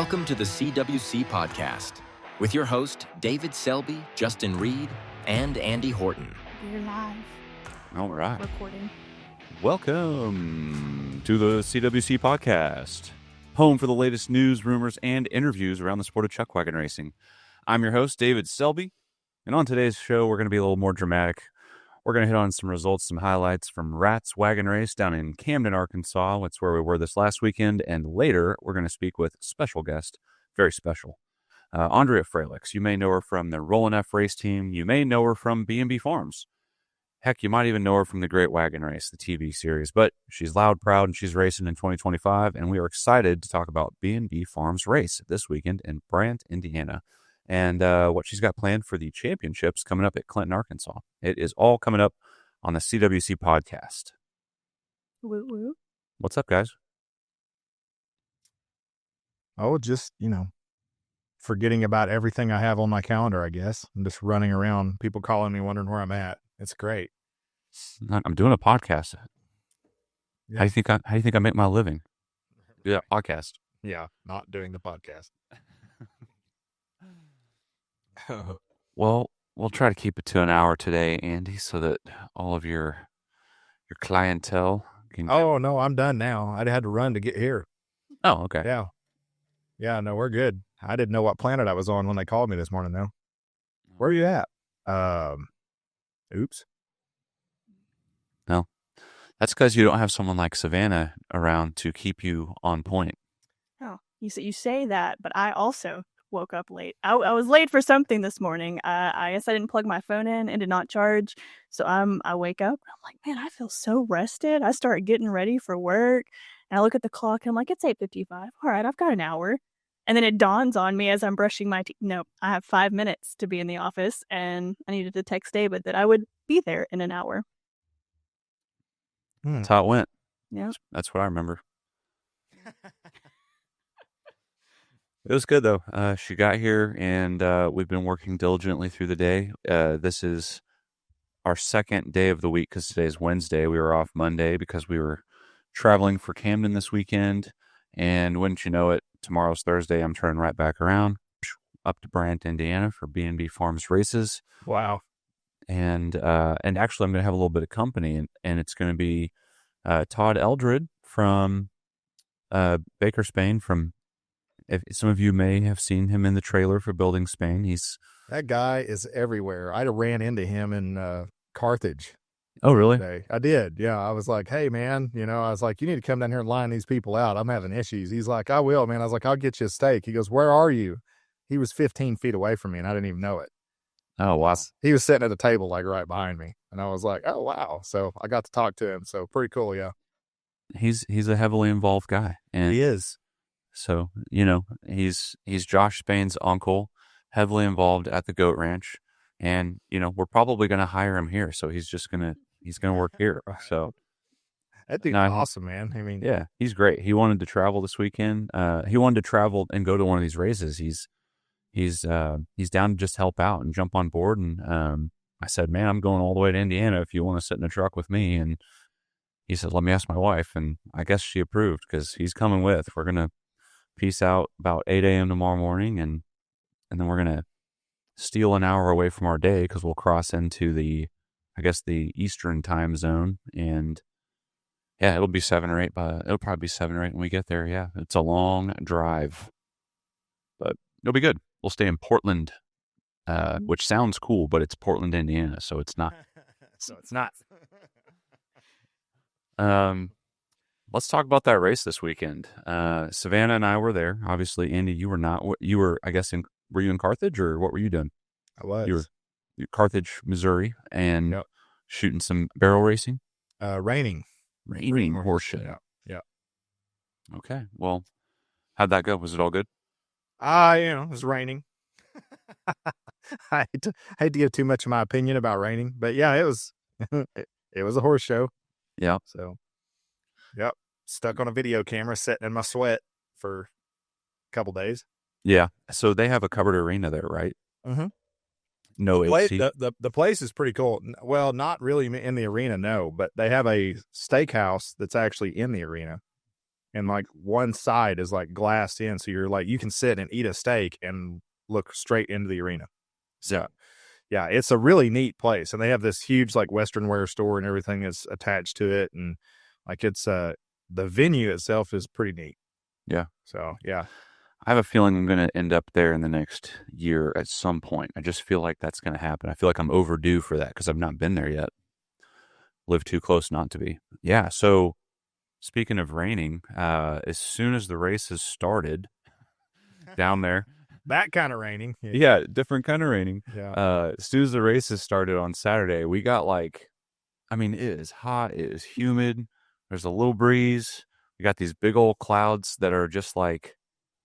Welcome to the CWC Podcast with your host, David Selby, Justin Reed, and Andy Horton. We're live. All right. Recording. Welcome to the CWC Podcast, home for the latest news, rumors, and interviews around the sport of chuckwagon racing. I'm your host, David Selby, and on today's show, we're going to be a little more dramatic. We're going to hit on some results, some highlights from RATS Wagon Race down in Camden, Arkansas. That's where we were this last weekend. And later, we're going to speak with special guest, very special, Aundrea Fralicx. You may know her from the Rollin' F race team. You may know her from B&B Farms. Heck, you might even know her from the Great Wagon Race, the TV series. But she's loud, proud, and she's racing in 2025. And we are excited to talk about B&B Farms race this weekend in Brant, Indiana. And what she's got planned for the championships coming up at Clinton, Arkansas. It is all coming up on the CWC Podcast. Woo woo. What's up, guys? Oh, just, forgetting about everything I have on my calendar, I guess. I'm just running around, people calling me, wondering where I'm at. It's great. I'm doing a podcast. Yeah. How do you think I make my living? Do that podcast. Yeah, not doing the podcast. Well, we'll try to keep it to an hour today, Andy, so that all of your clientele can... Oh, no, I'm done now. I had to run to get here. Oh, okay. Yeah. Yeah, no, we're good. I didn't know what planet I was on when they called me this morning, though. Where are you at? Oops. No, that's because you don't have someone like Savannah around to keep you on point. Oh, you say that, but I also woke up late. I was late for something this morning. I guess I didn't plug my phone in and did not charge. So I wake up and I'm like, man, I feel so rested. I start getting ready for work and I look at the clock and I'm like, it's 8:55. All right, I've got an hour. And then it dawns on me as I'm brushing my teeth. No, I have 5 minutes to be in the office and I needed to text David that I would be there in an hour. That's how it went. Yeah. That's what I remember. It was good, though. She got here, and we've been working diligently through the day. This is our second day of the week because today's Wednesday. We were off Monday because we were traveling for Camden this weekend. And wouldn't you know it, tomorrow's Thursday. I'm turning right back around up to Brant, Indiana for B&B Farms races. Wow. And actually, I'm going to have a little bit of company, and it's going to be Todd Eldred from Baker, Spain, from... If some of you may have seen him in the trailer for Building Spain. That guy is everywhere. I ran into him in Carthage. Oh, really? Today. I did. Yeah. I was like, hey, man, I was like, you need to come down here and line these people out. I'm having issues. He's like, I will, man. I was like, I'll get you a steak. He goes, where are you? He was 15 feet away from me, and I didn't even know it. Oh, wow. He was sitting at the table, like, right behind me. And I was like, oh, wow. So I got to talk to him. So pretty cool, yeah. He's a heavily involved guy. And he is. So, he's Josh Spain's uncle, heavily involved at the goat ranch. And, we're probably going to hire him here. So he's going to work here. So that dude's awesome, man. I mean, yeah, he's great. He wanted to travel this weekend. He wanted to travel and go to one of these races. He's down to just help out and jump on board. And I said, man, I'm going all the way to Indiana if you want to sit in a truck with me. And he said, let me ask my wife. And I guess she approved because he's coming with. We're going to peace out about 8 a.m. tomorrow morning. And then we're going to steal an hour away from our day because we'll cross into the Eastern time zone. And yeah, it'll be 7 or 8, but it'll probably be 7 or 8 when we get there. Yeah, it's a long drive, but it'll be good. We'll stay in Portland, which sounds cool, but it's Portland, Indiana, so it's not. Let's talk about that race this weekend. Savannah and I were there. Obviously, Andy, you were not. You were, I guess, were you in Carthage, or what were you doing? I was. You were Carthage, Missouri, and shooting some barrel racing? Raining horse shit. Yeah. Okay. Well, how'd that go? Was it all good? It was raining. I hate to give too much of my opinion about raining, but yeah, it was it was a horse show. Yeah. So, yep. Stuck on a video camera, sitting in my sweat for a couple days. Yeah. So they have a covered arena there, right? Mm-hmm. No AC. The place is pretty cool. Well, not really in the arena, no, but they have a steakhouse that's actually in the arena. and like one side is like glassed in, so you're like you can sit and eat a steak and look straight into the arena. So yeah, it's a really neat place, and they have this huge like Western wear store and everything is attached to it, and like it's the venue itself is pretty neat. Yeah. So yeah, I have a feeling I'm going to end up there in the next year at some point. I just feel like that's going to happen. I feel like I'm overdue for that because I've not been there yet. Live too close not to be. Yeah. So speaking of raining, as soon as the races started down there, that kind of raining. Yeah, different kind of raining. Yeah. As soon as the races started on Saturday, we got like, I mean, it is hot. It is humid. There's a little breeze. We got these big old clouds that are just like,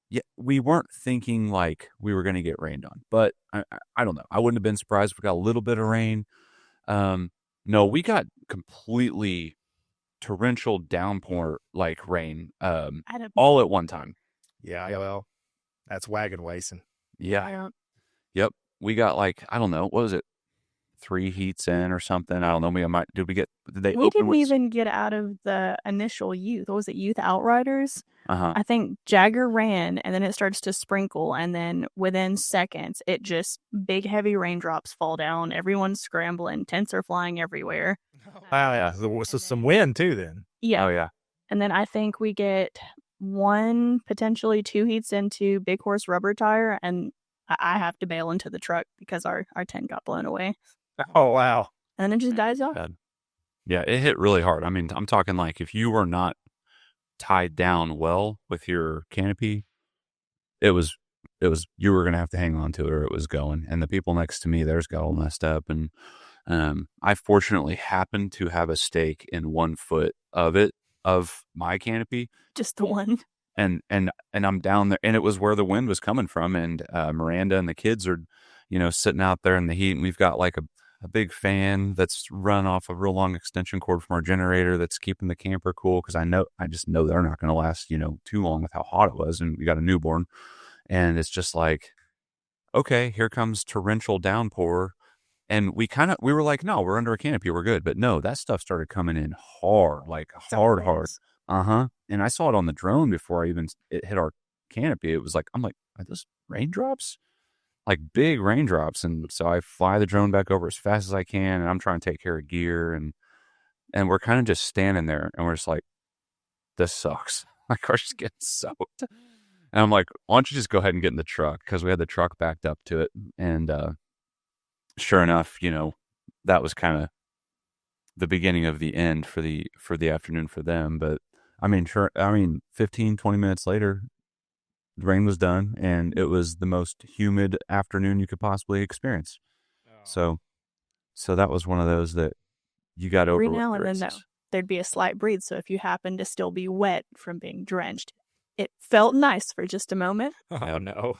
yeah, we weren't thinking like we were going to get rained on, but I don't know. I wouldn't have been surprised if we got a little bit of rain. No, we got completely torrential downpour like rain all at one time. Yeah, well, that's wagon racing. Yeah. Yep. We got like, I don't know, what was it? 3 heats in or something. I don't know. Did we didn't even get out of the initial youth. What was it? Youth Outriders? I think Jagger ran, and then it starts to sprinkle, and then within seconds, it just big heavy raindrops fall down. Everyone's scrambling. Tents are flying everywhere. Wow, yeah. So some wind too then. Yeah. Oh, yeah. And then I think we get 1, potentially 2 heats into Big Horse Rubber Tire, and I have to bail into the truck because our tent got blown away. Oh, wow. And then it just dies off. Bad. Yeah, it hit really hard. I mean, I'm talking like if you were not tied down well with your canopy, you were going to have to hang on to it or it was going. And the people next to me, theirs got all messed up. And I fortunately happened to have a stake in 1 foot of my canopy. Just the one. And I'm down there, and it was where the wind was coming from. And Miranda and the kids are, sitting out there in the heat, and we've got like a big fan that's run off a real long extension cord from our generator that's keeping the camper cool. Cause I just know they're not going to last, too long with how hot it was. And we got a newborn, and it's just like, okay, here comes torrential downpour. And we were like, no, we're under a canopy. Are good. But no, that stuff started coming in hard, like hard. And I saw it on the drone before it hit our canopy. It was like, I'm like, are those raindrops? Like big raindrops. And so I fly the drone back over as fast as I can, and I'm trying to take care of gear, and we're kind of just standing there, and we're just like, this sucks. My car's just getting soaked. And I'm like, why don't you just go ahead and get in the truck? Because we had the truck backed up to it. And sure enough, that was kind of the beginning of the end for the afternoon for them. But I mean, 15, 20 minutes later, the rain was done, and it was the most humid afternoon you could possibly experience. Oh. So that was one of those that you got over. Every now and then, though, there'd be a slight breeze. So if you happen to still be wet from being drenched, it felt nice for just a moment. Oh no.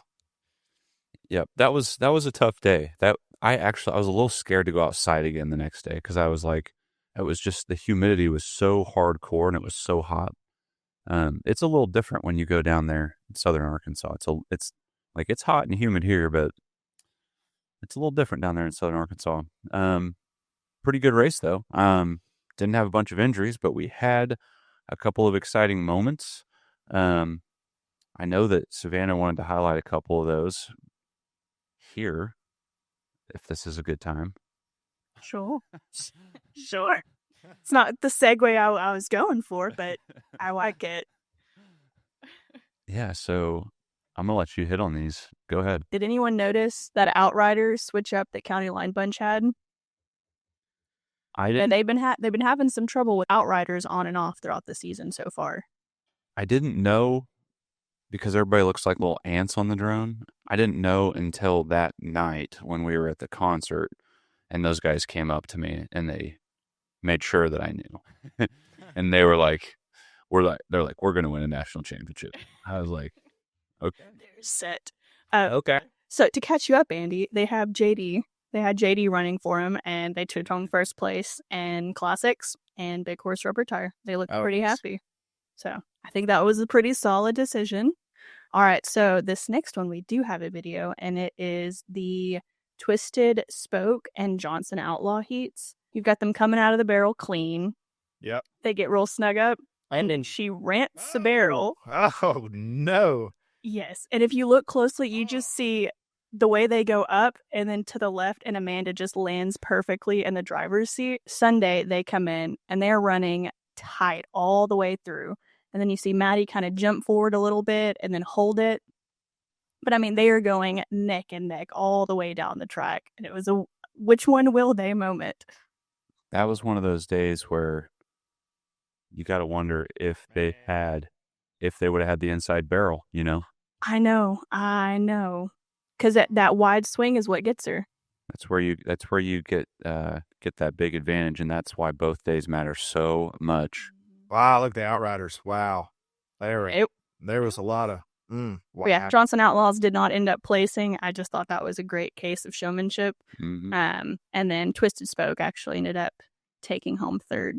Yep, that was a tough day. I was a little scared to go outside again the next day because I was like, it was just the humidity was so hardcore and it was so hot. It's a little different when you go down there in southern Arkansas. It's hot and humid here, but it's a little different down there in southern Arkansas. Pretty good race though. Didn't have a bunch of injuries, but we had a couple of exciting moments. I know that Savannah wanted to highlight a couple of those here, if this is a good time. Sure. Sure. It's not the segue I was going for, but I like it. Yeah, so I'm going to let you hit on these. Go ahead. Did anyone notice that outrider switch up that County Line Bunch had? I didn't. And they've been having some trouble with outriders on and off throughout the season so far. I didn't know because everybody looks like little ants on the drone. I didn't know until that night when we were at the concert, and those guys came up to me and they made sure that I knew. And they were like, we're going to win a national championship. I was like, okay. They're set. Okay. So to catch you up, Andy, they have JD. They had JD running for him, and they took home first place in Classics and Big Horse Rubber Tire. They looked pretty happy. So I think that was a pretty solid decision. All right, so this next one, we do have a video, and it is the Twisted Spoke and Johnson Outlaw heats. You've got them coming out of the barrel clean. Yep. They get real snug up. and then she rants the barrel. Oh, no. Yes. And if you look closely, you just see the way they go up and then to the left, and Amanda just lands perfectly in the driver's seat. Sunday, they come in and they're running tight all the way through. And then you see Maddie kind of jump forward a little bit and then hold it. But I mean, they are going neck and neck all the way down the track. And it was a which one will they moment. That was one of those days where you got to wonder if they would have had the inside barrel, you know? I know. Because that wide swing is what gets her. That's where you get that big advantage, and that's why both days matter so much. Wow, look at the Outriders. Wow. There was a lot of wow. Yeah, Johnson Outlaws did not end up placing. I just thought that was a great case of showmanship. Mm-hmm. And then Twisted Spoke actually ended up taking home third.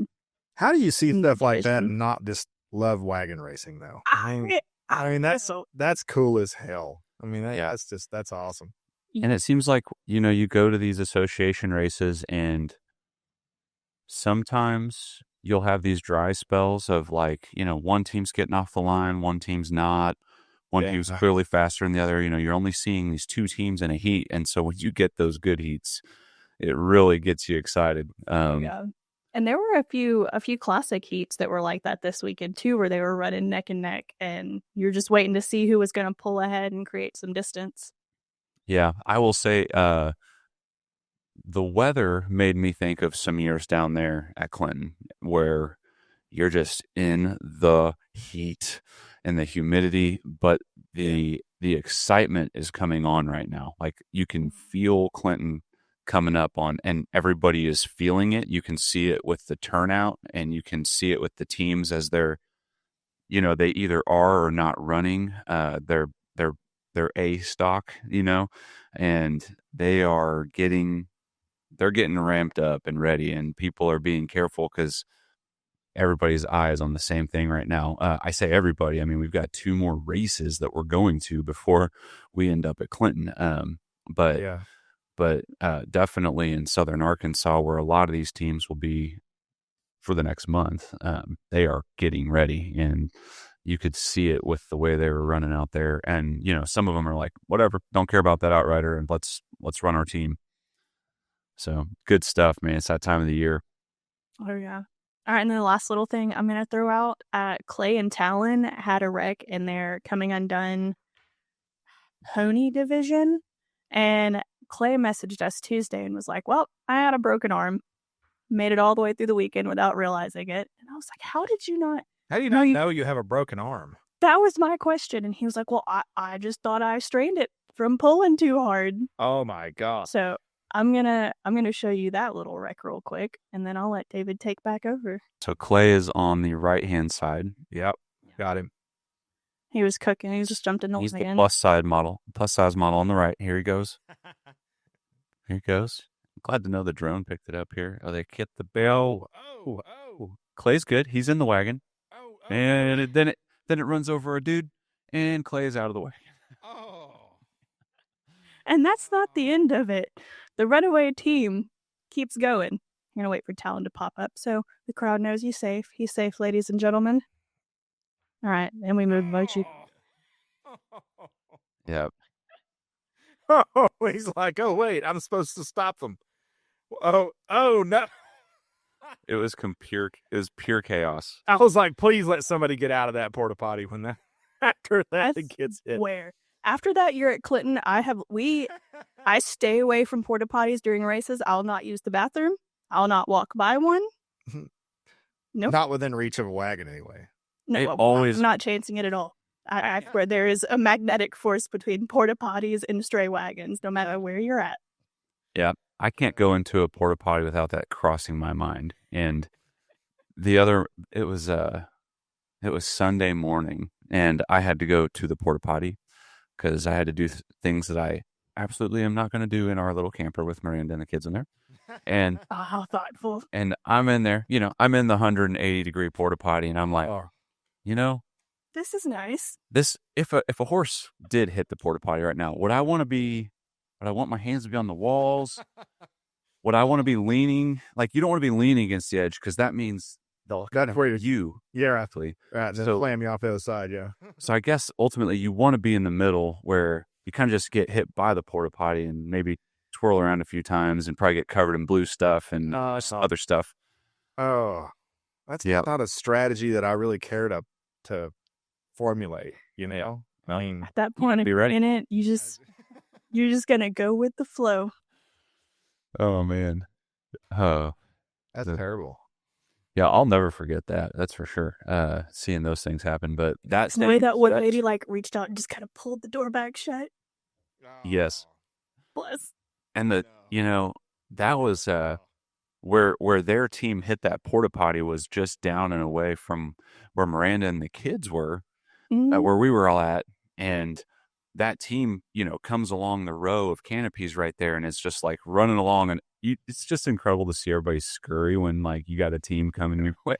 How do you see stuff like that and not just love wagon racing, though? I mean that's cool as hell. I mean, that's awesome. And it seems like, you go to these association races and sometimes you'll have these dry spells of like, one team's getting off the line, one team's not, one team's clearly faster than the other. You're only seeing these two teams in a heat. And so when you get those good heats, it really gets you excited. Yeah. And there were a few classic heats that were like that this weekend too, where they were running neck and neck, and you're just waiting to see who was going to pull ahead and create some distance. Yeah, I will say the weather made me think of some years down there at Clinton where you're just in the heat and the humidity, but the excitement is coming on right now. Like you can feel Clinton coming up on, and everybody is feeling it. You can see it with the turnout, and you can see it with the teams as they're, they either are or not running their A stock, and they're getting ramped up and ready, and people are being careful because everybody's eye is on the same thing right now. I say everybody, I mean, we've got 2 more races that we're going to before we end up at Clinton. But definitely in Southern Arkansas, where a lot of these teams will be for the next month, they are getting ready, and you could see it with the way they were running out there. And some of them are like, whatever, don't care about that outrider, and let's run our team. So good stuff, man. It's that time of the year. Oh yeah. All right, and then the last little thing I'm going to throw out, Clay and Talon had a wreck in their coming undone pony division, and Clay messaged us Tuesday and was like, well, I had a broken arm, made it all the way through the weekend without realizing it. And I was like, how did you not? How do you not know you have a broken arm? That was my question. And he was like, well, I just thought I strained it from pulling too hard. Oh my God. So I'm gonna show you that little wreck real quick, and then I'll let David take back over. So Clay is on the right-hand side. Yep. Got him. He was cooking. He just jumped in the He's wagon. the plus size model on the right. Here he goes. Here he goes. I'm glad to know the drone picked it up here. Oh, they hit the bell. Oh. Clay's good. He's in the wagon. And then it runs over a dude, and Clay is out of the wagon. And that's not the end of it. The runaway team keeps going. I'm going to wait for Talon to pop up so the crowd knows he's safe. He's safe, ladies and gentlemen. All right, and we move Mochi. Yep. Oh, he's like, oh, wait, I'm supposed to stop them. Oh, no. It was pure chaos. I was like, please let somebody get out of that porta potty when after that gets hit. Where? After that year at Clinton, I stay away from porta potties during races. I'll not use the bathroom. I'll not walk by one. Nope. Not within reach of a wagon, anyway. No, I'm not chancing it at all. I swear there is a magnetic force between porta potties and stray wagons, no matter where you're at. Yeah, I can't go into a porta potty without that crossing my mind. And it was Sunday morning, and I had to go to the porta potty because I had to do things that I absolutely am not going to do in our little camper with Miranda and the kids in there. And oh, how thoughtful. And I'm in there, I'm in the 180-degree porta potty, and I'm like, this is nice. If a horse did hit the porta potty right now, would I want my hands to be on the walls? Would I want to be leaning? Like, you don't want to be leaning against the edge because that means they'll That's kind where of you. Yeah, Actually. right. Then So- slam you off the other side. Yeah. So I guess ultimately you want to be in the middle where you kind of just get hit by the porta potty and maybe twirl around a few times and probably get covered in blue stuff and some other stuff. Oh, that's not a strategy that I really care to formulate. You know, I mean, At that point, if Be you're ready. in it, you're just gonna go with the flow. Oh man. Oh that's terrible. yeah, I'll never forget that. That's for sure. Seeing those things happen, but that's The way that one lady like reached out and just kind of pulled the door back shut. Yes. Bless. And that was where their team hit that porta potty was just down and away from where Miranda and the kids were, where we were all at. And that team, comes along the row of canopies right there, and it's just like running along, and it's just incredible to see everybody scurry when like you got a team coming your way.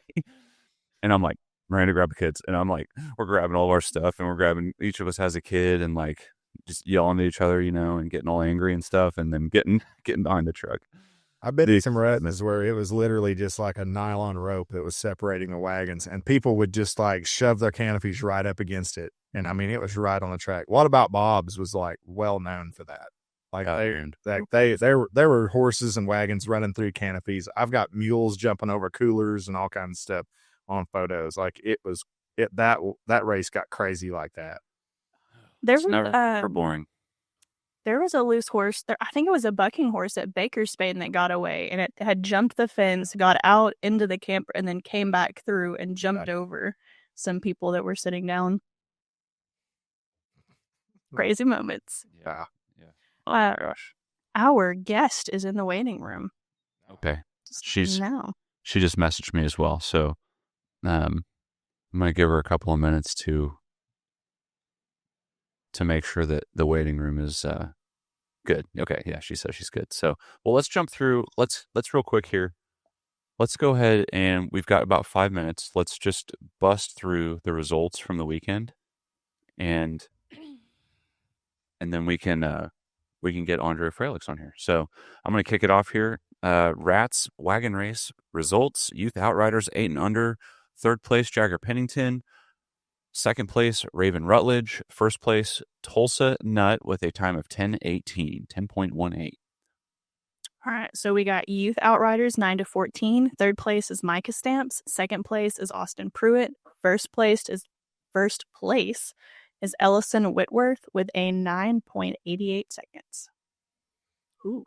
And I'm like, Miranda, grab the kids, and I'm like, we're grabbing all of our stuff, and we're grabbing, each of us has a kid, and like just yelling at each other, and getting all angry and stuff, and then getting behind the truck. I've been to some retinas where it was literally just like a nylon rope that was separating the wagons, and people would just like shove their canopies right up against it. And I mean, it was right on the track. What About Bob's was like well known for that. Like there were horses and wagons running through canopies. I've got mules jumping over coolers and all kinds of stuff on photos. Like that race got crazy like that. There It's was never boring. There was a loose horse there. I think it was a bucking horse at Bakerspain that got away, and it had jumped the fence, got out into the camper, and then came back through and jumped over some people that were sitting down. Crazy moments. Yeah. Gosh. Our guest is in the waiting room. Okay. She just messaged me as well. So I'm going to give her a couple of minutes to make sure that the waiting room is good. Okay. Yeah, she says she's good. So, well, let's jump through. Let's real quick here. Let's go ahead, and we've got about 5 minutes. Let's just bust through the results from the weekend, and then we can get Aundrea Fralicx on here. So I'm going to kick it off here. RATS Wagon Race results: Youth Outriders 8 and under. Third place, Jagger Pennington. Second place, Raven Rutledge. First place, Tulsa Nutt with a time of 10:18. All right, so we got Youth Outriders 9 to 14. Third place is Micah Stamps. Second place is Austin Pruitt. First place is Ellison Whitworth with a 9.88 seconds. Ooh.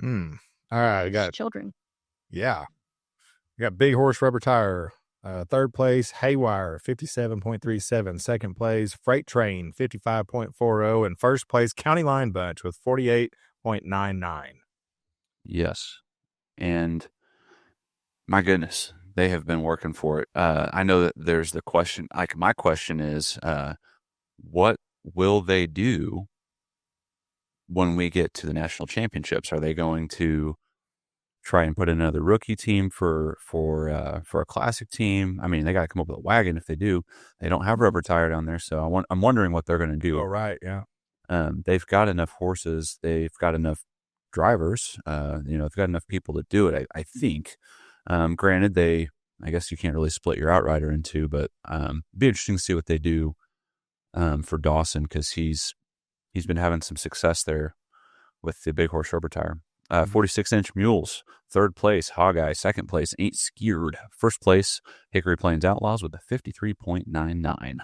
All right, we got children. Yeah, we got Big Horse Rubber Tire. Third place, Haywire, 57.37. Second place, Freight Train, 55.40. And first place, County Line Bunch with 48.99. Yes. And my goodness, they have been working for it. I know that there's the question, like my question is, what will they do when we get to the national championships? Are they going to try and put in another rookie team for a classic team? I mean, they got to come up with a wagon if they do. They don't have Rubber Tire down there, so I'm wondering what they're going to do. Oh, right, yeah. They've got enough horses. They've got enough drivers. They've got enough people to do it, I think. Granted, I guess you can't really split your outrider in two, but it'd be interesting to see what they do for Dawson, because he's been having some success there with the Big Horse Rubber Tire. 46-inch mules, third place, Hawkeye. Second place, Ain't Skeered. First place, Hickory Plains Outlaws with a 53.99.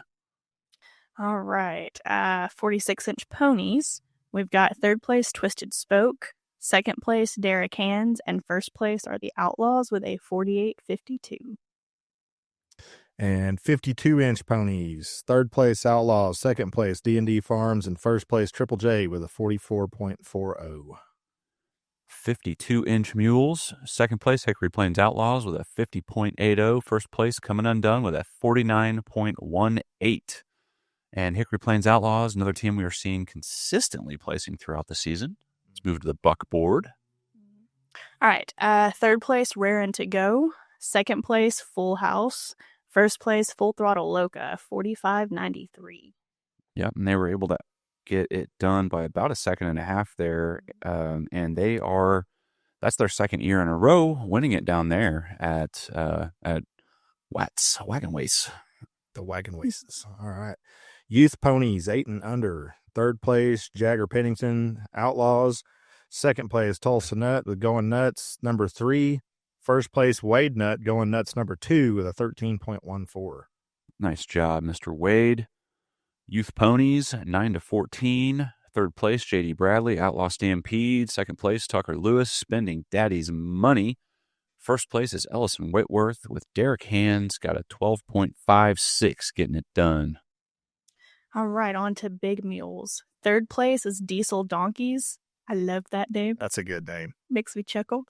All right. 46-inch ponies. We've got third place, Twisted Spoke. Second place, Derek Hands. And first place are the Outlaws with a 48.52. And 52-inch ponies. Third place, Outlaws. Second place, D&D Farms. And first place, Triple J with a 44.40. 52-inch mules. Second place, Hickory Plains Outlaws with a 50.80. First place, Coming Undone with a 49.18. And Hickory Plains Outlaws, another team we are seeing consistently placing throughout the season. Let's move to the Buckboard. All right. Third place, Rarin' to Go. Second place, Full House. First place, Full Throttle Loca, 45.93. Yep, and they were able to get it done by about a second and a half there, and that's their second year in a row winning it down there at RATS Wagon Race. The Wagon Races. All right. Youth Ponies, 8 and under. Third place, Jagger Pennington Outlaws. Second place, Tulsa Nut with Going Nuts, number 3. First place, Wade Nut, Going Nuts, number 2 with a 13.14. Nice job, Mr. Wade. Youth Ponies, 9 to 14. Third place, J.D. Bradley, Outlaw Stampede. Second place, Tucker Lewis, Spending Daddy's Money. First place is Ellison Whitworth with Derek Hands, got a 12.56, getting it done. All right, on to Big Mules. Third place is Diesel Donkeys. I love that name. That's a good name. Makes me chuckle.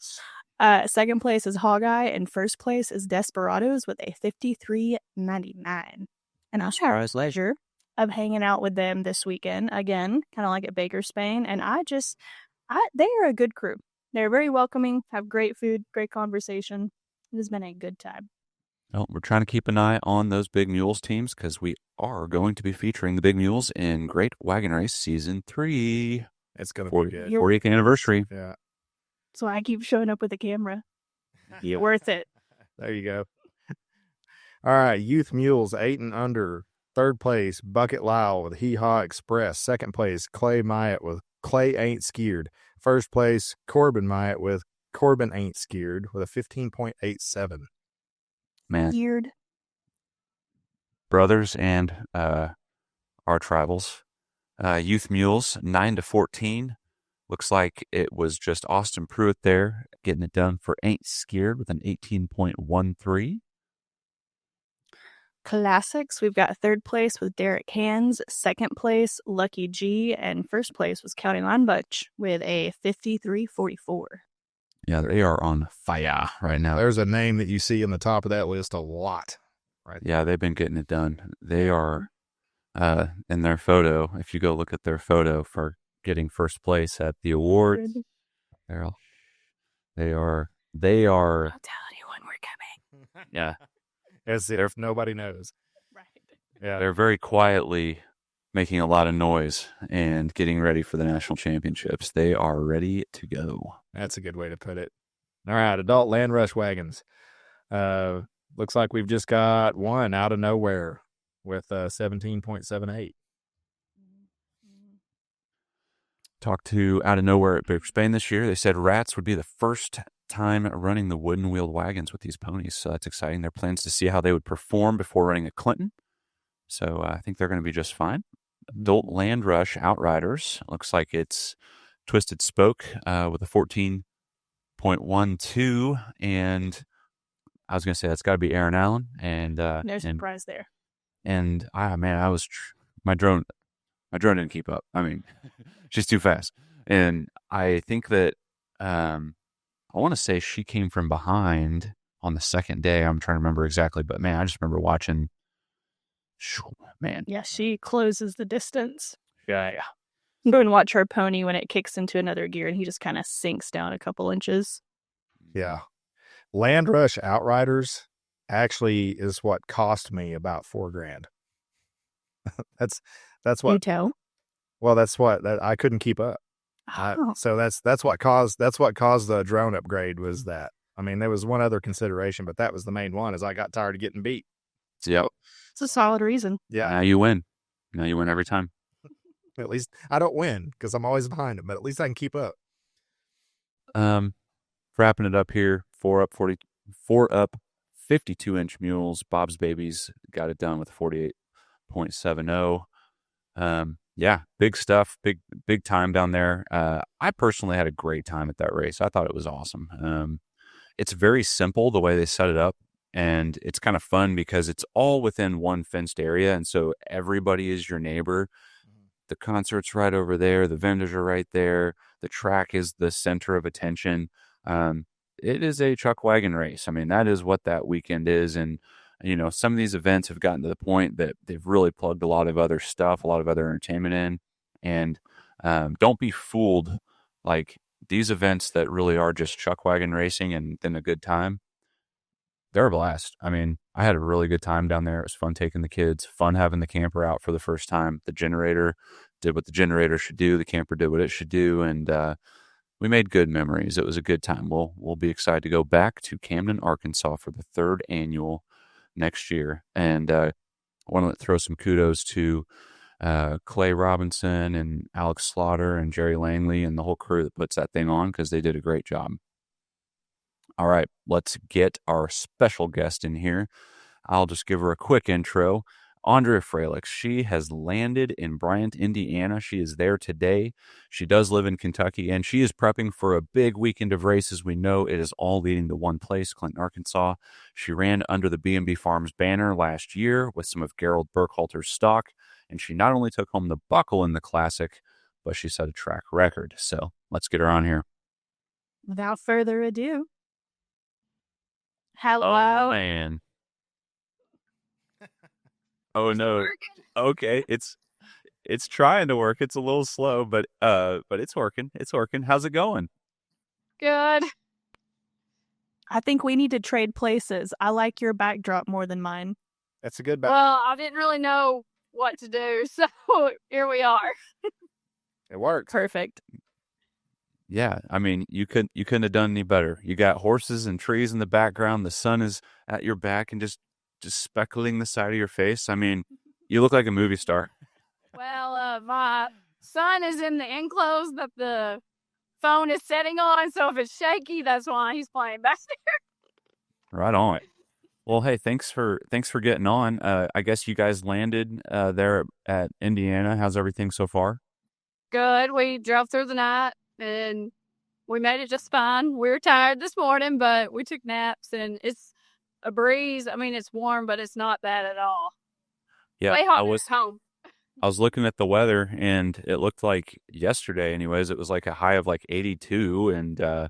Second place is Hawkeye, and first place is Desperados with a 53.99. And I had the pleasure of hanging out with them this weekend again, kind of like at Baker Spain, and they are a good crew. They're very welcoming, have great food, great conversation. It has been a good time. Well, we're trying to keep an eye on those Big Mules teams because we are going to be featuring the Big Mules in Great Wagon Race Season 3. It's going to be good. 40th anniversary. Yeah. So I keep showing up with a camera. Worth it. There you go. All right, Youth Mules, 8 and under. Third place, Bucket Lyle with Hee Haw Express. Second place, Clay Myatt with Clay Ain't Scared. First place, Corbin Myatt with Corbin Ain't Scared with a 15.87. Man. Weird. Brothers and our rivals. Youth Mules, 9 to 14. Looks like it was just Austin Pruitt there getting it done for Ain't Scared with an 18.13. Classics, we've got third place with Derek Hands, second place Lucky G, and first place was County Line Butch with a 53.44. Yeah, they are on fire right now. There's a name that you see in the top of that list a lot. Right. Yeah, they've been getting it done. They are in their photo. If you go look at their photo for getting first place at the awards, they are. I'll tell you when we're coming. Yeah. As if nobody knows. Right. Yeah. They're very quietly making a lot of noise and getting ready for the national championships. They are ready to go. That's a good way to put it. All right, adult land rush wagons. Looks like we've just got one out of nowhere with 17.78. Talked to Out of Nowhere at Baker Spain this year. They said RATS would be the first time running the wooden wheeled wagons with these ponies, so that's exciting. Their plans to see how they would perform before running a Clinton, so I think they're going to be just fine. Adult Land Rush Outriders, looks like it's Twisted Spoke with a 14.12, and I was going to say that's got to be Aaron Allen, and No surprise there. And my drone didn't keep up. I mean, she's too fast, and I think that I want to say she came from behind on the second day. I'm trying to remember exactly, but man, I just remember watching. Man, Yeah, she closes the distance. yeah. Go and watch her pony when it kicks into another gear, and he just kind of sinks down a couple inches. Yeah. Land Rush Outriders actually is what cost me about $4,000. that's what. You tell. Well, that's what I couldn't keep up. Oh. So that's what caused the drone upgrade was that. I mean, there was one other consideration, but that was the main one. Is I got tired of getting beat. Yep. It's a solid reason. Yeah. Now you win. Every time. At least I don't win because I'm always behind them, but at least I can keep up. Wrapping it up here. 4 up 52-inch mules. Bob's Babies got it done with a 48.70. Yeah, big stuff, big time down there. I personally had a great time at that race. I thought it was awesome. It's very simple the way they set it up, and it's kind of fun because it's all within one fenced area, and so everybody is your neighbor. The concert's right over there. The vendors are right there. The track is the center of attention. It is a chuck wagon race. I mean, that is what that weekend is, and some of these events have gotten to the point that they've really plugged a lot of other stuff, a lot of other entertainment in. And don't be fooled. Like these events that really are just chuck wagon racing and then a good time, they're a blast. I mean, I had a really good time down there. It was fun taking the kids, fun having the camper out for the first time. The generator did what the generator should do. The camper did what it should do. And we made good memories. It was a good time. We'll be excited to go back to Camden, Arkansas for the third annual next year. And I want to throw some kudos to Clay Robinson and Alex Slaughter and Jerry Langley and the whole crew that puts that thing on, because they did a great job. All right, let's get our special guest in here. I'll just give her a quick intro. Aundrea Fralicx. She has landed in Bryant, Indiana. She is there today. She does live in Kentucky, and she is prepping for a big weekend of races. We know it is all leading to one place, Clinton, Arkansas. She ran under the B&B Farms banner last year with some of Gerald Burkhalter's stock, and she not only took home the buckle in the Classic, but she set a track record. So let's get her on here. Without further ado. Hello. Oh, man. Oh no. Okay, it's trying to work. It's a little slow, but it's working. It's working. How's it going? Good. I think we need to trade places. I like your backdrop more than mine. That's a good Well, I didn't really know what to do, so here we are. It works. Perfect. Yeah, I mean, you couldn't have done any better. You got horses and trees in the background. The sun is at your back and just speckling the side of your face. I mean, you look like a movie star. Well, my son is in the enclosed that the phone is setting on, so if it's shaky, that's why he's playing back there. Right on. Well, hey, thanks for getting on. I guess you guys landed there at Indiana. How's everything so far? Good. We drove through the night, and we made it just fine. We were tired this morning, but we took naps, and it's a breeze. I mean, it's warm, but it's not bad at all. Yeah, Way hotter at home. I was looking at the weather, and it looked like yesterday, anyways, it was like a high of like 82, and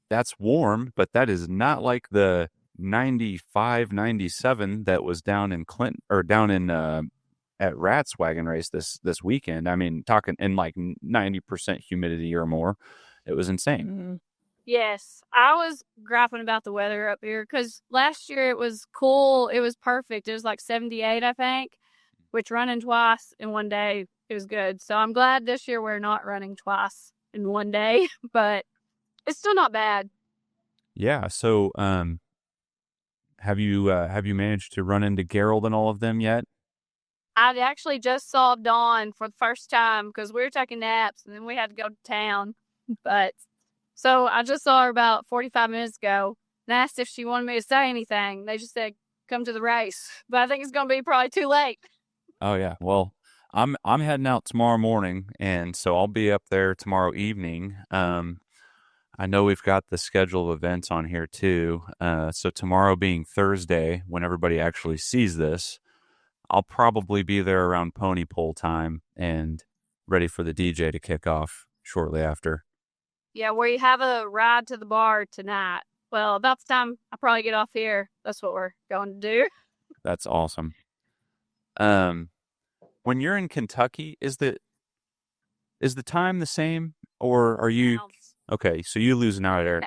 that's warm, but that is not like the 95, 97 that was down in Clinton or down in at RATS Wagon Race this weekend. I mean, talking in like 90% humidity or more. It was insane. Mm. Yes, I was griping about the weather up here because last year it was cool. It was perfect. It was like 78, I think, which running twice in one day, it was good. So I'm glad this year we're not running twice in one day, but it's still not bad. Yeah. So, have you managed to run into Gerald and all of them yet? I actually just saw Dawn for the first time because we were taking naps and then we had to go to town. But so I just saw her about 45 minutes ago and asked if she wanted me to say anything. They just said, come to the race. But I think it's going to be probably too late. Oh yeah. Well, I'm heading out tomorrow morning, and so I'll be up there tomorrow evening. I know we've got the schedule of events on here too. So tomorrow being Thursday, when everybody actually sees this, I'll probably be there around pony pole time and ready for the DJ to kick off shortly after. Yeah, we have a ride to the bar tonight. Well, about the time I probably get off here, that's what we're going to do. That's awesome. When you're in Kentucky, is the time the same, or are you okay? So you lose an hour there.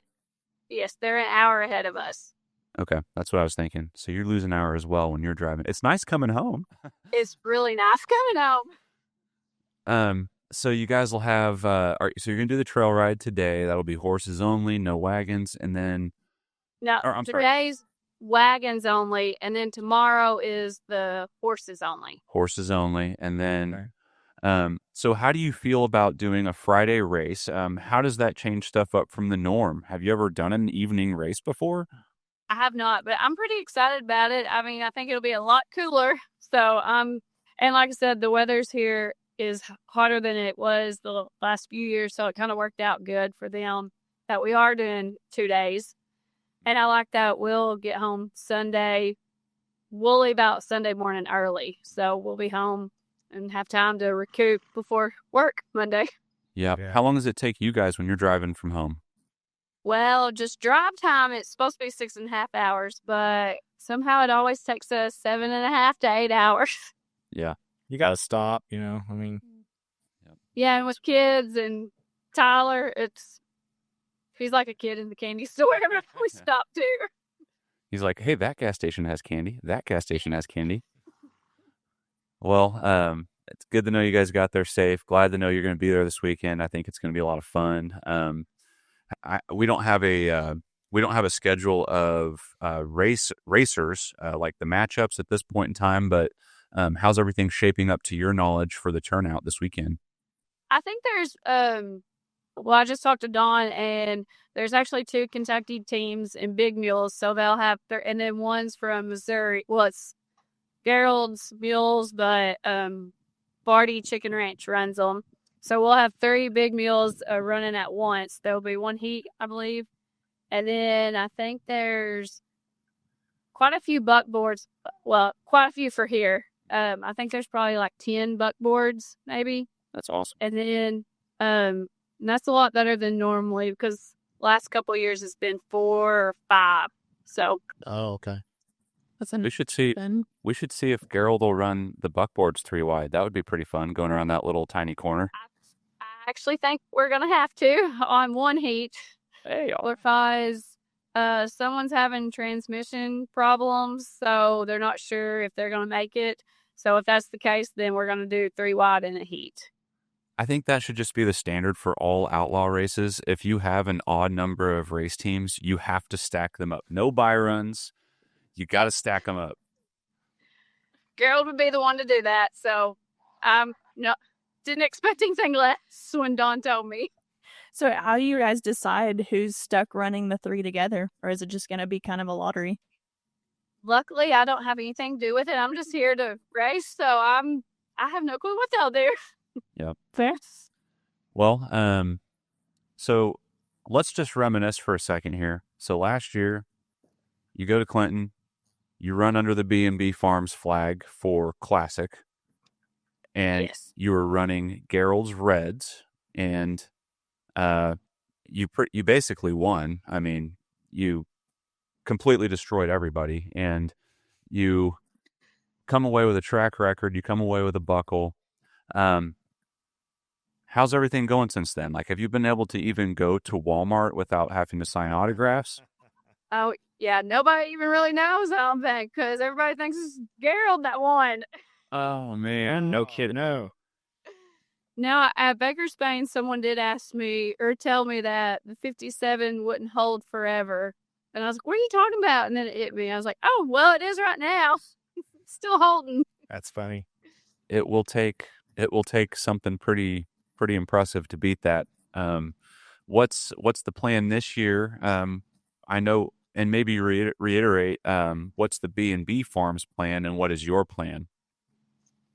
Yes, they're an hour ahead of us. Okay, that's what I was thinking. So you're losing an hour as well when you're driving. It's nice coming home. It's really nice coming home. So you guys will have, so you're going to do the trail ride today. That'll be horses only, no wagons. And then, No, today's wagons only. And then tomorrow is the horses only. Horses only. And then, so how do you feel about doing a Friday race? How does that change stuff up from the norm? Have you ever done an evening race before? I have not, but I'm pretty excited about it. I mean, I think it'll be a lot cooler. So, and like I said, the weather's here is hotter than it was the last few years. So it kind of worked out good for them that we are doing 2 days. And I like that we'll get home Sunday. We'll leave out Sunday morning early. So we'll be home and have time to recoup before work Monday. Yep. Yeah. How long does it take you guys when you're driving from home? Well, just drive time, it's supposed to be 6.5 hours, but somehow it always takes us 7.5 to 8 hours. Yeah. You got to stop, I mean. Yeah, and with kids and Tyler, he's like a kid in the candy store. We stop too. He's like, hey, that gas station has candy. That gas station has candy. Well, it's good to know you guys got there safe. Glad to know you're going to be there this weekend. I think it's going to be a lot of fun. We don't have a we don't have a schedule of racers like the matchups at this point in time, but how's everything shaping up to your knowledge for the turnout this weekend? I think there's I just talked to Dawn, and there's actually 2 Kentucky teams in Big Mules, so they'll have and then one's from Missouri. Well, it's Gerald's Mules, but Barty Chicken Ranch runs them. So we'll have 3 big mules running at once. There'll be 1 heat, I believe. And then I think there's quite a few buckboards. Well, quite a few for here. I think there's probably like 10 buckboards, maybe. That's awesome. And then that's a lot better than normally, because last couple of years it's been 4 or 5. So. Oh, okay. We should see if Gerald will run the buckboards 3 wide. That would be pretty fun, going around that little tiny corner. I actually think we're gonna have to on 1 heat. Hey, Qualifies. Someone's having transmission problems, so they're not sure if they're gonna make it. So if that's the case, then we're gonna do 3 wide in a heat. I think that should just be the standard for all outlaw races. If you have an odd number of race teams, you have to stack them up. No buy runs. You got to stack them up. Gerald would be the one to do that, so didn't expect anything less when Dawn told me. So how do you guys decide who's stuck running the 3 together? Or is it just going to be kind of a lottery? Luckily, I don't have anything to do with it. I'm just here to race, so I have no clue what they'll do. Yep. Fair. Well, so let's just reminisce for a second here. So last year, you go to Clinton, you run under the B&B Farms flag for Classic, and Yes. you were running Gerald's Reds, and you basically won. I mean, you completely destroyed everybody, and you come away with a track record. You come away with a buckle. How's everything going since then? Like, have you been able to even go to Walmart without having to sign autographs? Oh, yeah, nobody even really knows, I don't think, because everybody thinks it's Gerald that won. Oh, man. No kidding. No. Now, at Baker Spain, someone did ask me or tell me that the 57 wouldn't hold forever. And I was like, what are you talking about? And then it hit me. I was like, oh, well, it is right now. It's still holding. That's funny. It will take something pretty impressive to beat that. What's the plan this year? I know, and maybe reiterate, what's the B&B Farms plan, and what is your plan?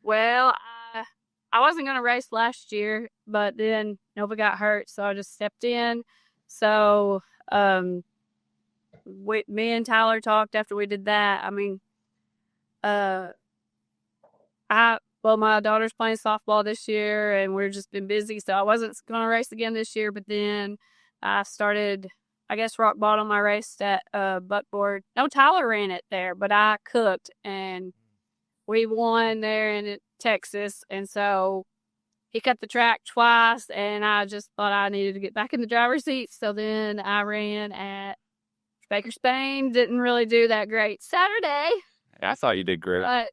Well, I wasn't going to race last year, but then Nova got hurt, so I just stepped in. So me and Tyler talked after we did that. I mean, my daughter's playing softball this year, and we've just been busy, so I wasn't going to race again this year. But then I started, I guess, rock bottom. I raced at Buckboard. No, Tyler ran it there, but I cooked, and we won there in Texas. And so he cut the track twice, and I just thought I needed to get back in the driver's seat. So then I ran at Baker Spain. Didn't really do that great Saturday. I thought you did great. But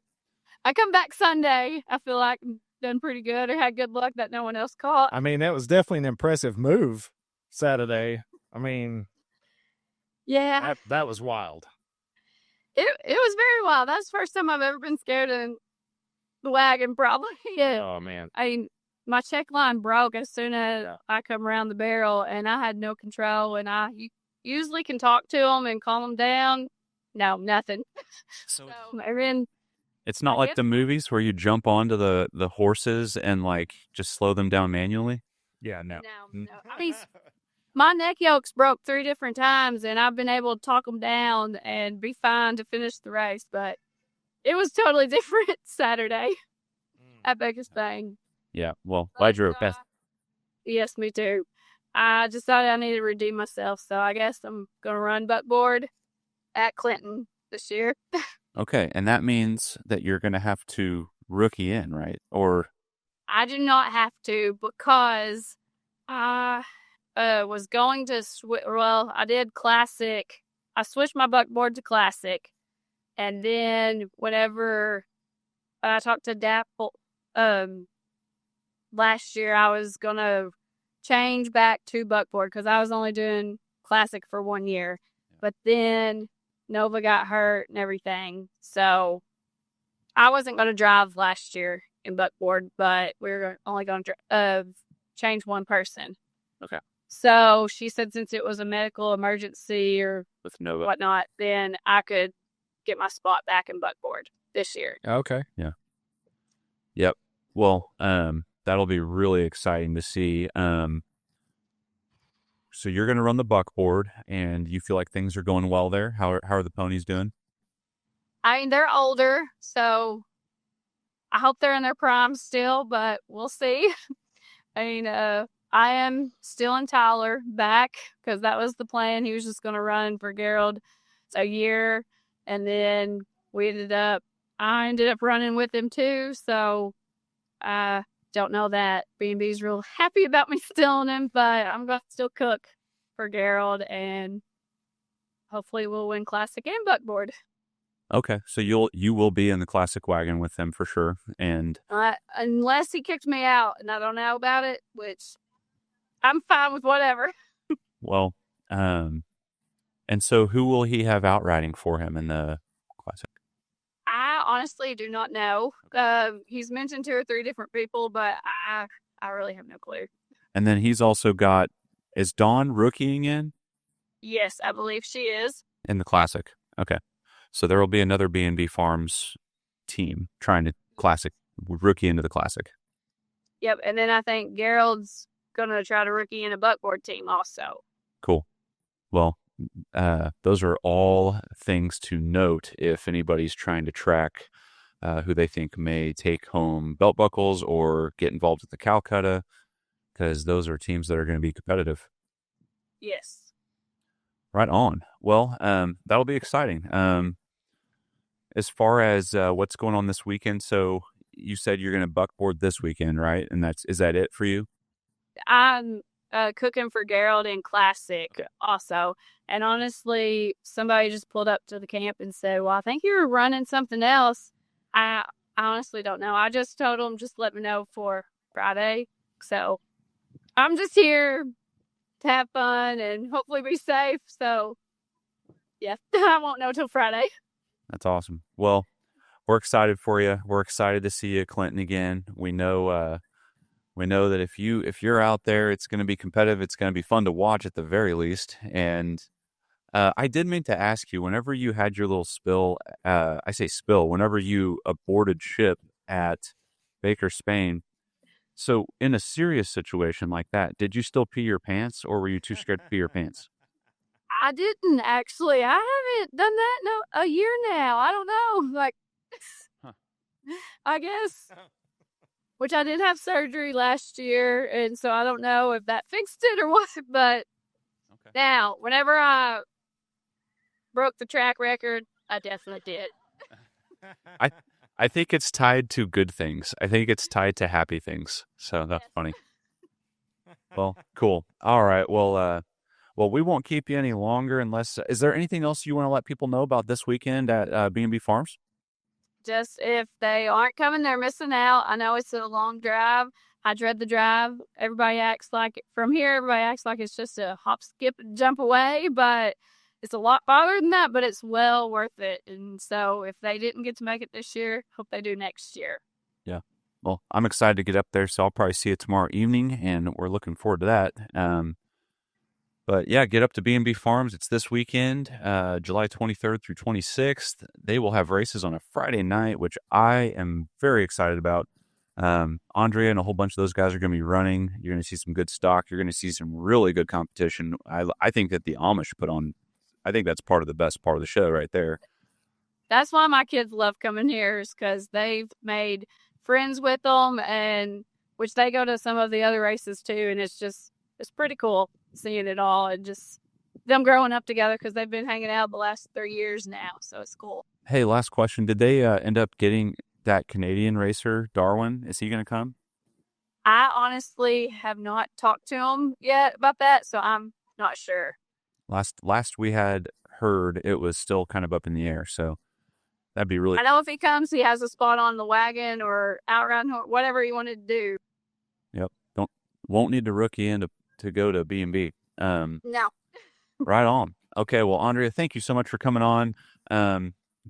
I come back Sunday. I feel like I'm done pretty good, or had good luck that no one else caught. I mean, that was definitely an impressive move Saturday. I mean, Yeah, that was wild. it was very wild. That's the first time I've ever been scared in the wagon, probably. Yeah. Oh, man. I mean, my check line broke as soon as I come around the barrel, and I had no control. And I usually can talk to them and calm them down. No, nothing. So It's not like the movies where you jump onto the horses and like just slow them down manually. Yeah, no. No. I mean, my neck yokes broke 3 different times, and I've been able to talk them down and be fine to finish the race. But it was totally different Saturday at Baker Spain. Yeah, well, glad you're best. Yes, me too. I decided I needed to redeem myself, so I guess I'm going to run Buckboard at Clinton this year. Okay, and that means that you're going to have to rookie in, right? Or I do not have to, because I was going to I did Classic. I switched my Buckboard to Classic, and then whenever I talked to Dapple last year, I was gonna change back to Buckboard because I was only doing Classic for 1 year. But then Nova got hurt and everything. So I wasn't going to drive last year in Buckboard, but we were only going to change one person. Okay. So she said since it was a medical emergency or With Nova. whatnot, then I could get my spot back in Buckboard this year. Okay. Yeah. Yep. Well, that'll be really exciting to see. So you're going to run the Buckboard, and you feel like things are going well there? How are the ponies doing? I mean, they're older, so I hope they're in their prime still, but we'll see. I mean, I am still in Tyler back because that was the plan. He was just going to run for Gerald a year, and then I ended up running with him too, so I don't know that B&B's real happy about me still in him, but I'm going to still cook for Gerald, and hopefully we'll win Classic and Buckboard. Okay, so you will be in the Classic wagon with them for sure, and unless he kicked me out and I don't know about it, which I'm fine with whatever. well, and so who will he have outriding for him in the Classic? I honestly do not know. He's mentioned 2 or 3 different people, but I really have no clue. And then he's also got, is Dawn rookieing in? Yes, I believe she is. In the Classic. Okay. So there will be another B&B Farms team trying to rookie into the Classic. Yep, and then I think Gerald's going to try to rookie in a Buckboard team also. Cool. Well, those are all things to note if anybody's trying to track who they think may take home belt buckles or get involved with the Calcutta, because those are teams that are going to be competitive. Yes. Right on. Well, that'll be exciting. As far as what's going on this weekend, so you said you're going to Buckboard this weekend, right? And is that it for you? I'm cooking for Gerald in Classic also. And honestly, somebody just pulled up to the camp and said, well, I think you were running something else. I honestly don't know. I just told them, just let me know for Friday. So I'm just here to have fun and hopefully be safe. So yeah, I won't know till Friday. That's awesome. Well, we're excited for you. We're excited to see you at Clinton again. We know that if you're out there, it's going to be competitive. It's going to be fun to watch at the very least. And I did mean to ask you, whenever you had your little spill, whenever you aborted ship at Baker, Spain. So in a serious situation like that, did you still pee your pants, or were you too scared to pee your pants? I didn't actually. I haven't done that a year now. I don't know. Like, I guess. Which I did have surgery last year, and so I don't know if that fixed it or what. But now, whenever I broke the track record, I definitely did. I think it's tied to good things. I think it's tied to happy things. So that's funny. Well, cool. All right. Well, we won't keep you any longer unless. Is there anything else you want to let people know about this weekend at B&B Farms? Just if they aren't coming, they're missing out. I know it's a long drive. I dread the drive. Everybody acts like it's just a hop, skip, and jump away, but it's a lot farther than that, but it's well worth it. And so if they didn't get to make it this year, hope they do next year. Yeah. Well, I'm excited to get up there, so I'll probably see it tomorrow evening, and we're looking forward to that. But yeah, get up to B&B Farms. It's this weekend, July 23rd through 26th. They will have races on a Friday night, which I am very excited about. Aundrea and a whole bunch of those guys are going to be running. You're going to see some good stock. You're going to see some really good competition. I think that the Amish put on, I think that's part of the best part of the show right there. That's why my kids love coming here, is because they've made friends with them, and which they go to some of the other races too, and it's pretty cool seeing it all and just them growing up together, because they've been hanging out the last 3 years now, so it's cool. Hey, last question. Did they end up getting that Canadian racer, Darwin? Is he going to come? I honestly have not talked to him yet about that, so I'm not sure. Last we had heard, it was still kind of up in the air, so that'd be really... I know if he comes, he has a spot on the wagon or outrun, whatever he wanted to do. Yep. Won't need to rookie in to go to B&B. No. Right on. Okay, well, Aundrea, thank you so much for coming on.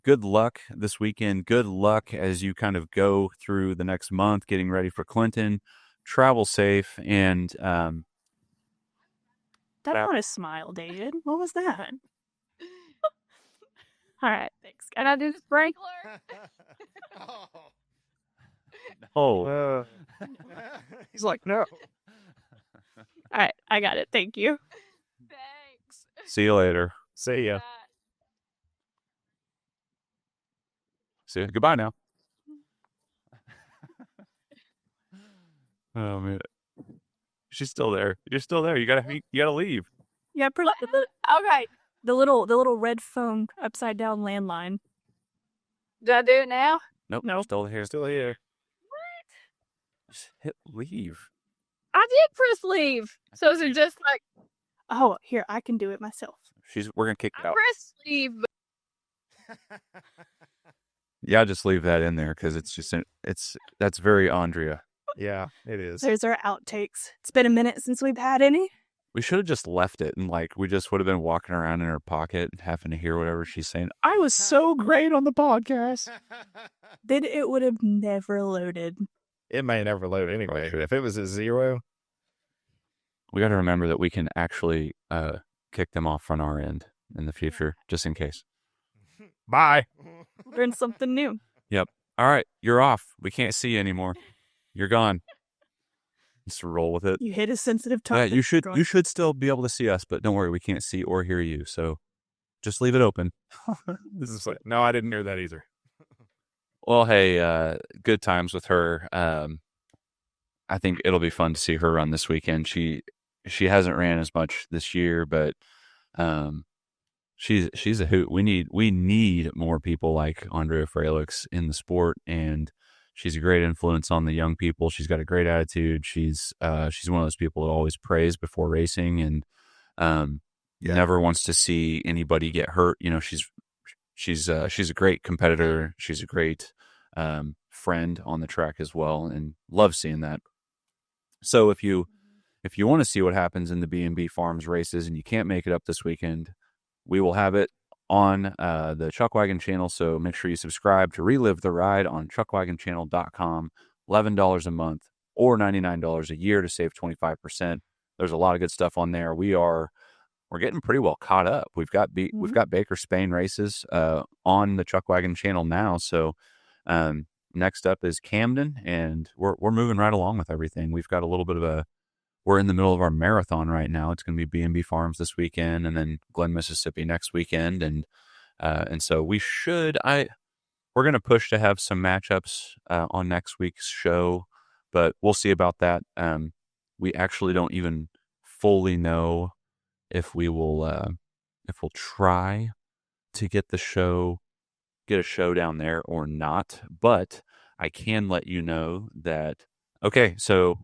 Good luck this weekend. Good luck as you kind of go through the next month getting ready for Clinton. Travel safe, and That's not a smile, David. What was that? All right, thanks. Can I do the sprinkler? oh, He's like, no. All right, I got it. Thank you. Thanks. see you later. See ya. Bye. See you. Goodbye now. Oh man, she's still there. You're still there. You gotta leave. Yeah, Okay. the little red phone upside down landline. Do I do it now? Nope. Nope. Still here. Still here. Just hit leave. I did press leave. So is it just like Oh, here, I can do it myself. We're gonna kick it I out. press leave? Yeah, just leave that in there because that's very Aundrea. Yeah, it is. There's our outtakes. It's been a minute since we've had any. We should have just left it, and like we just would have been walking around in her pocket, having to hear whatever she's saying. I was so great on the podcast. Then it would have never loaded. It may never load anyway. If it was at 0, We got to remember that we can actually kick them off on our end in the future, just in case. bye. Learn something new. All right, you're off. We can't see you anymore. You're gone. Just roll with it. You hit a sensitive Yeah, topic. you should still be able to see us, but don't worry, we can't see or hear you. So just leave it open. This is like, no, I didn't hear that either. Well, hey, good times with her. I think it'll be fun to see her run this weekend. She hasn't ran as much this year, but she's a hoot. We need more people like Aundrea Fralicx in the sport, and she's a great influence on the young people. She's got a great attitude. She's one of those people that always prays before racing, and never wants to see anybody get hurt. You know, she's a great competitor. She's a great friend on the track as well, and love seeing that. So if you want to see what happens in the B&B Farms races and you can't make it up this weekend, we will have it on the Chuckwagon channel. So make sure you subscribe to Relive the Ride on chuckwagonchannel.com. $11 a month or $99 a year to save 25%. There's a lot of good stuff on there. We're getting pretty well caught up. We've got Baker Spain races on the Chuckwagon channel now. So next up is Camden, and we're moving right along with everything. We've got a little bit of we're in the middle of our marathon right now. It's going to be B&B Farms this weekend, and then Glen, Mississippi next weekend, and so we're going to push to have some matchups on next week's show, but we'll see about that. We actually don't even fully know if we'll try to get a show down there or not, but I can let you know that. Okay, so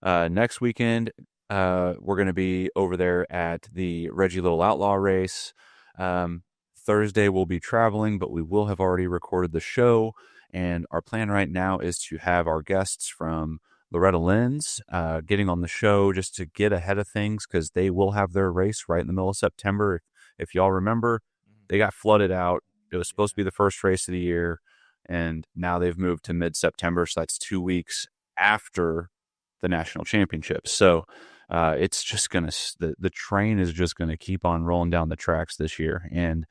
next weekend we're going to be over there at the Reggie Little Outlaw race. Thursday we'll be traveling, but we will have already recorded the show, and our plan right now is to have our guests from Loretta Lynn's getting on the show just to get ahead of things, because they will have their race right in the middle of September. If y'all remember, they got flooded out. It was supposed to be the first race of the year, and now they've moved to mid-September, so that's 2 weeks after the national championship. So it's just the train is just gonna keep on rolling down the tracks this year. And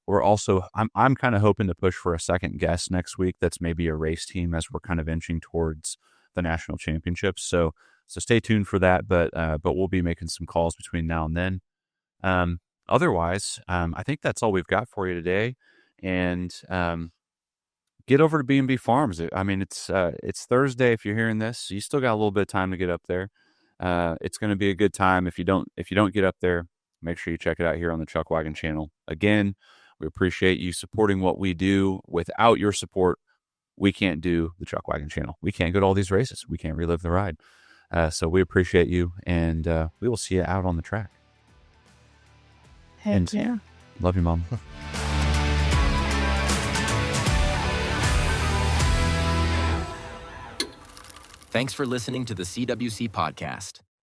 we're also I'm kind of hoping to push for a second guest next week that's maybe a race team, as we're kind of inching towards the national championships. So stay tuned for that, but we'll be making some calls between now and then. Otherwise, I think that's all we've got for you today. And get over to B&B Farms. I mean, it's Thursday if you're hearing this, so you still got a little bit of time to get up there. It's going to be a good time. If you don't get up there, make sure you check it out here on the Chuckwagon channel. Again, we appreciate you supporting what we do. Without your support, we can't do the Chuckwagon channel. We can't go to all these races. We can't relive the ride. So we appreciate you, and we will see you out on the track. Heck yeah. Love you, Mom. Thanks for listening to the CWC Podcast.